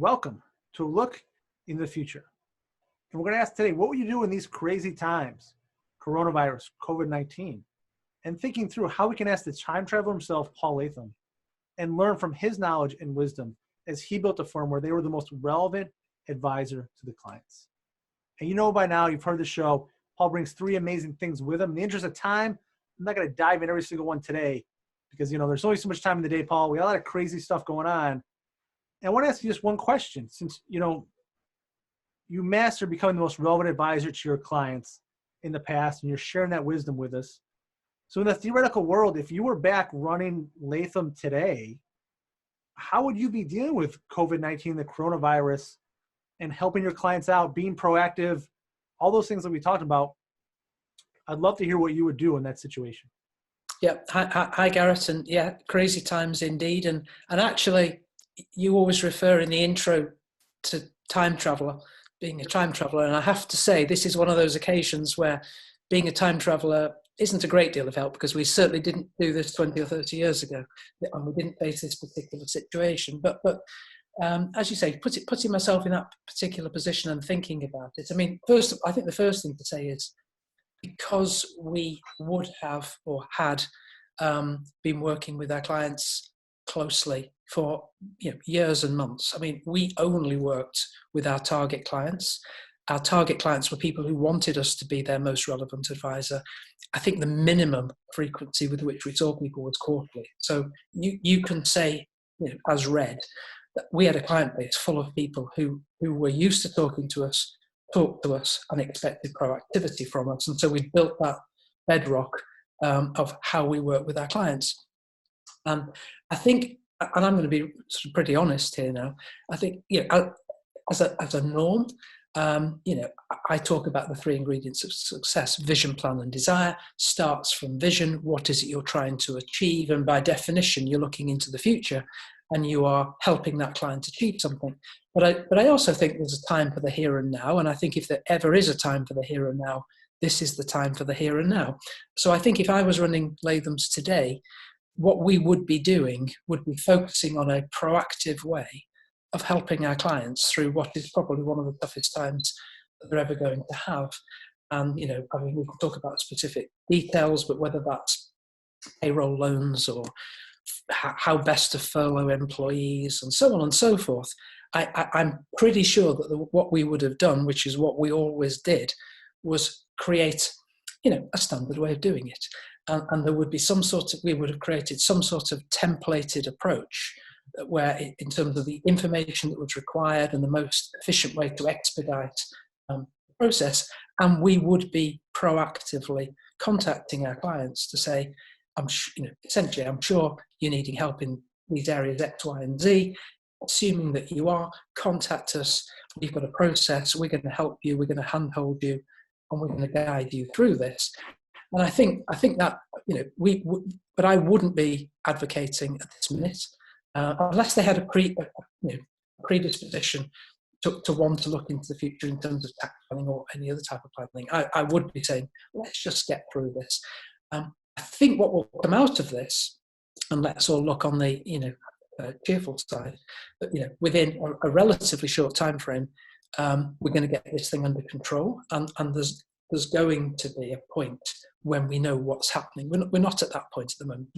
Welcome to a look in the future. And we're going to ask today, what would you do in these crazy times, coronavirus, COVID-19, and thinking through how we can ask the time traveler himself, Paul Latham, and learn from his knowledge and wisdom as he built a firm where they were the most relevant advisor to the clients. And you know by now, you've heard the show, Paul brings three amazing things with him. In the interest of time, I'm not going to dive in every single one today because, there's only so much time in the day, Paul. We have a lot of crazy stuff going on. And I want to ask you just one question. Since, you mastered becoming the most relevant advisor to your clients in the past, and you're sharing that wisdom with us. So in the theoretical world, if you were back running Latham today, how would you be dealing with COVID-19, the coronavirus, and helping your clients out, being proactive, all those things that we talked about? I'd love to hear what you would do in that situation. Yeah. Hi, Garrett. And yeah, crazy times indeed. And actually, you always refer in the intro to time traveler, being a time traveler. And I have to say, this is one of those occasions where being a time traveler isn't a great deal of help, because we certainly didn't do this 20 or 30 years ago, and we didn't face this particular situation. But as you say, putting myself in that particular position and thinking about it. I mean, I think the first thing to say is, because we would have or had been working with our clients closely for years and months. I mean, we only worked with our target clients. Our target clients were people who wanted us to be their most relevant advisor. I think the minimum frequency with which we saw people was quarterly. So you can say, as read, that we had a client base full of people who were used to talk to us and expected proactivity from us. And so we built that bedrock of how we work with our clients. I think, and I'm going to be sort of pretty honest here now, I think, as a norm, I talk about the three ingredients of success: vision, plan, and desire. Starts from vision. What is it you're trying to achieve? And by definition, you're looking into the future and you are helping that client achieve something. But I also think there's a time for the here and now. And I think if there ever is a time for the here and now, this is the time for the here and now. So I think if I was running Latham's today, what we would be doing would be focusing on a proactive way of helping our clients through what is probably one of the toughest times that they're ever going to have. And, we can talk about specific details, but whether that's payroll loans or how best to furlough employees and so on and so forth, I'm pretty sure that what we would have done, which is what we always did, was create, a standard way of doing it. And there would be we would have created some sort of templated approach where, in terms of the information that was required and the most efficient way to expedite the process, and we would be proactively contacting our clients to say, essentially, I'm sure you're needing help in these areas X, Y, and Z. Assuming that you are, contact us. We've got a process. We're going to help you. We're going to handhold you, and we're going to guide you through this. And I think that but I wouldn't be advocating at this minute, unless they had a predisposition to want to look into the future in terms of tax planning or any other type of planning. I would be saying, let's just get through this. I think what will come out of this, and let's all look on the cheerful side, but within a relatively short time frame, we're going to get this thing under control, and there's going to be a point when we know what's happening. We're not at that point at the moment.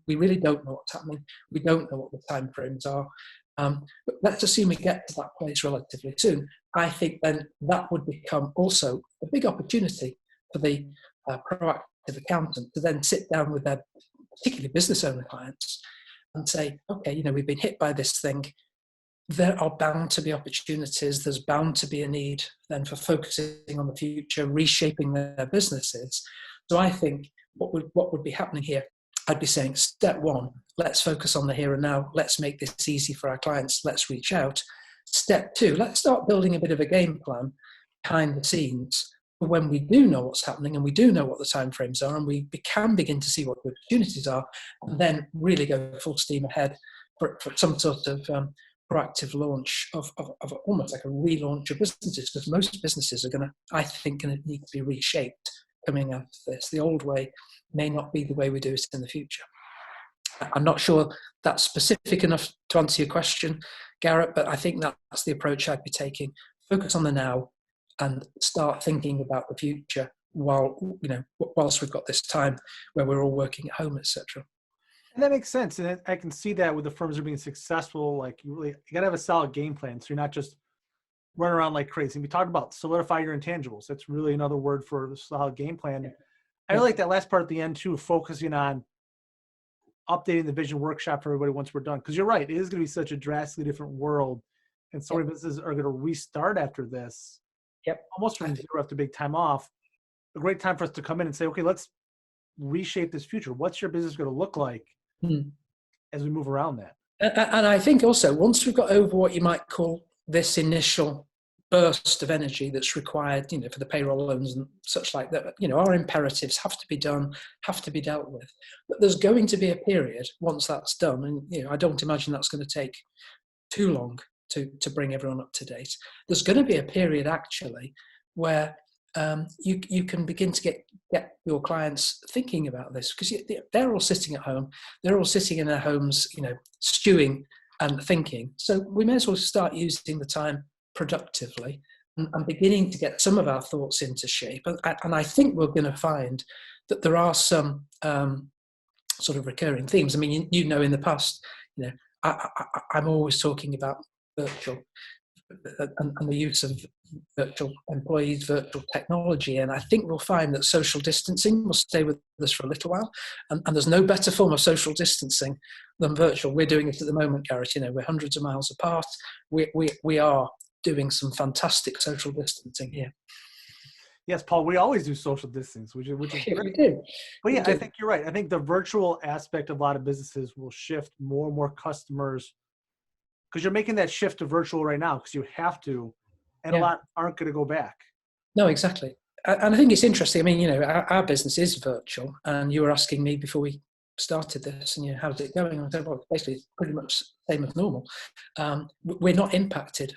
We really don't know what's happening. We don't know what the time frames are. But let's assume we get to that place relatively soon. I think then that would become also a big opportunity for the proactive accountant to then sit down with their particularly business owner clients and say, okay, we've been hit by this thing. There are bound to be opportunities. There's bound to be a need then for focusing on the future, reshaping their businesses. So I think what would be happening here, I'd be saying, step one, let's focus on the here and now. Let's make this easy for our clients. Let's reach out. Step two, let's start building a bit of a game plan behind the scenes for when we do know what's happening and we do know what the timeframes are, and we can begin to see what the opportunities are, and then really go full steam ahead for some sort of proactive launch of almost like a relaunch of businesses, because most businesses are going to need to be reshaped coming out of this. The old way may not be the way we do it in the future. I'm not sure that's specific enough to answer your question, Garrett, but I think that's the approach I'd be taking. Focus on the now and start thinking about the future whilst we've got this time where we're all working at home, etc. And that makes sense. And I can see that with the firms that are being successful, like you got to have a solid game plan. So you're not just running around like crazy. And we talked about solidify your intangibles. That's really another word for the solid game plan. Yeah. I really like that last part at the end too, focusing on updating the vision workshop for everybody once we're done. Because you're right, it is going to be such a drastically different world. And so many businesses are going to restart after this. Yep. Almost from zero after big time off. A great time for us to come in and say, okay, let's reshape this future. What's your business going to look like as we move around that? And I think also, once we've got over what you might call this initial burst of energy that's required, for the payroll loans and such like that, our imperatives have to be done, have to be dealt with. But there's going to be a period once that's done, and I don't imagine that's going to take too long to bring everyone up to date. There's going to be a period actually where you can begin to get your clients thinking about this, because they're all sitting at home, they're all sitting in their homes, stewing and thinking. So we may as well start using the time productively and beginning to get some of our thoughts into shape. And I think we're going to find that there are some sort of recurring themes. I mean, in the past, I'm always talking about virtual and the use of virtual employees, virtual technology. And I think we'll find that social distancing will stay with us for a little while. And there's no better form of social distancing than virtual. We're doing it at the moment, Garrett. We're hundreds of miles apart. We are doing some fantastic social distancing here. Yes, Paul, we always do social distancing, which is great. We do. But I think you're right. I think the virtual aspect of a lot of businesses will shift more and more customers, because you're making that shift to virtual right now because you have to, and a lot aren't going to go back. No, exactly. And I think it's interesting. I mean, our business is virtual, and you were asking me before we started this, and how's it going? And I said, well, basically, it's pretty much the same as normal. We're not impacted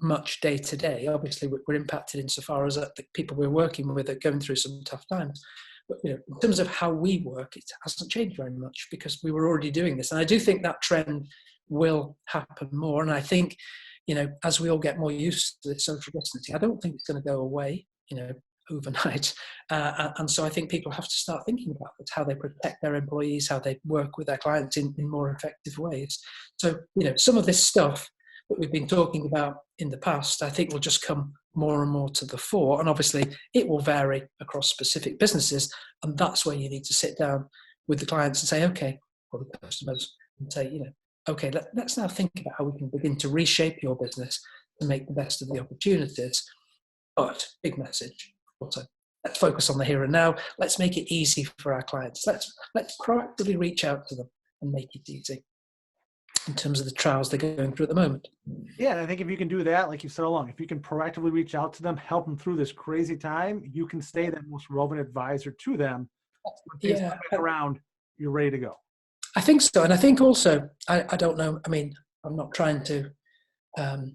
much day to day. Obviously, we're impacted insofar as the people we're working with are going through some tough times. But in terms of how we work, it hasn't changed very much because we were already doing this. And I do think that trend will happen more. And I think, as we all get more used to this social distancing, I don't think it's going to go away, overnight. And so I think people have to start thinking about it, how they protect their employees, how they work with their clients in more effective ways. So, some of this stuff that we've been talking about in the past, I think will just come more and more to the fore. And obviously it will vary across specific businesses. And that's where you need to sit down with the clients and say, okay, or the customers, and say, okay, let's now think about how we can begin to reshape your business to make the best of the opportunities. But big message also, let's focus on the here and now. Let's make it easy for our clients. Let's proactively reach out to them and make it easy in terms of the trials they're going through at the moment. Yeah, and I think if you can do that, like you said all along, if you can proactively reach out to them, help them through this crazy time, you can stay that most relevant advisor to them. When things come back around, you're ready to go. I think so. And I think also, I don't know, I mean, I'm not trying to, I'm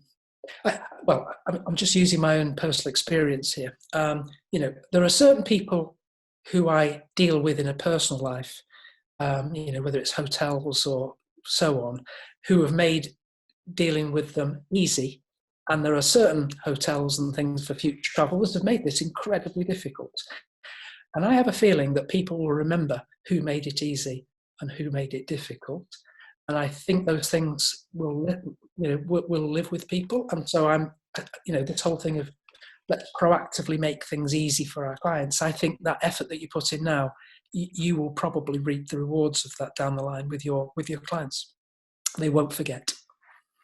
just using my own personal experience here. There are certain people who I deal with in a personal life, whether it's hotels or so on, who have made dealing with them easy. And there are certain hotels and things for future travelers that have made this incredibly difficult. And I have a feeling that people will remember who made it easy and who made it difficult. And I think those things will live with people. And so I'm, this whole thing of let's proactively make things easy for our clients. I think that effort that you put in now, you will probably reap the rewards of that down the line with your clients. They won't forget.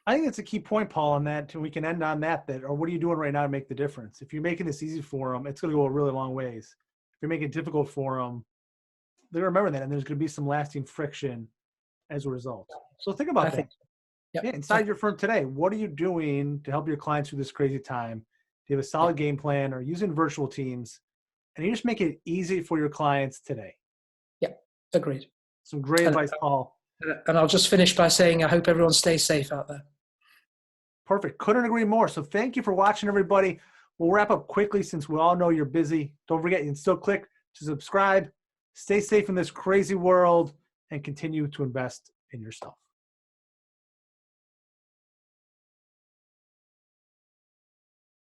I think that's a key point, Paul, on that. And we can end on that, or what are you doing right now to make the difference? If you're making this easy for them, it's going to go a really long ways. If you're making it difficult for them, they remember that, and there's going to be some lasting friction as a result. So think about that. Inside your firm today, what are you doing to help your clients through this crazy time? Do you have a solid game plan, or using virtual teams? And you just make it easy for your clients today. Yeah, agreed. Some great advice, Paul. And I'll just finish by saying I hope everyone stays safe out there. Perfect. Couldn't agree more. So thank you for watching, everybody. We'll wrap up quickly since we all know you're busy. Don't forget, you can still click to subscribe. Stay safe in this crazy world. and continue to invest in yourself.